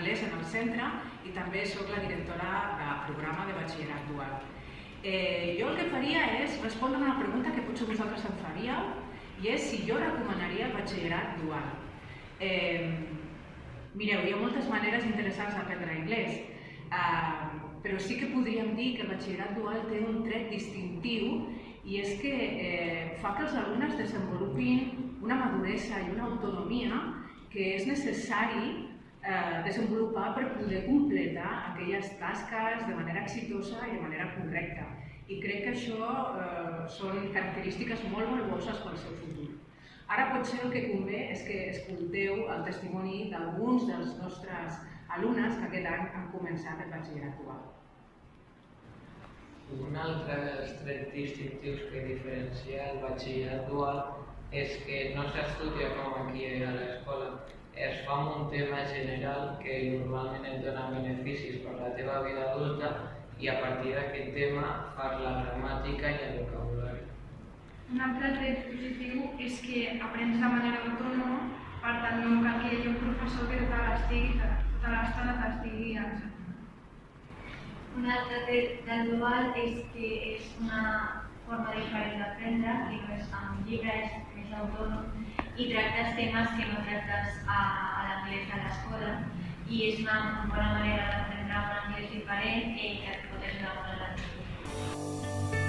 anglès en el centre i també soc la directora del programa de batxillerat dual. Jo el que faria és respondre a una pregunta que potser vosaltres em faríeu, i és si jo recomanaria el batxillerat dual. Mireu, hi ha moltes maneres interessants d'aprendre anglès, però sí que podríem dir que el batxillerat dual té un tret distintiu i és que fa que els alumnes desenvolupin una maduresa i una autonomia que és necessari desenvolupar per poder completar aquelles tasques de manera exitosa i de manera correcta. I crec que això són característiques molt valuoses pel seu futur. Ara potser el que convé és que escolteu el testimoni d'alguns dels nostres alumnes que aquest any han començat el batxillerat dual. Un altre dels trets distintius que diferencia el batxillerat dual és que no s'estudia com aquí a l'escola. Es fa amb un tema general que normalment et dona beneficis per la teva vida adulta i a partir d'aquest tema fas la gramàtica i el vocabulari. Un altre tret positiu és que aprens de manera autònoma, per tant no cal que hi hagi un professor que tota l'estona t'estigui ensenyant. Un altre tret del dual és que és una forma diferent d'aprendre, que no és amb llibres, és autònom i tractes temes que no tractes a l'anglès a l'escola i és una bona manera d'aprendre un anglès diferent que et pot ajudar molt a la vida.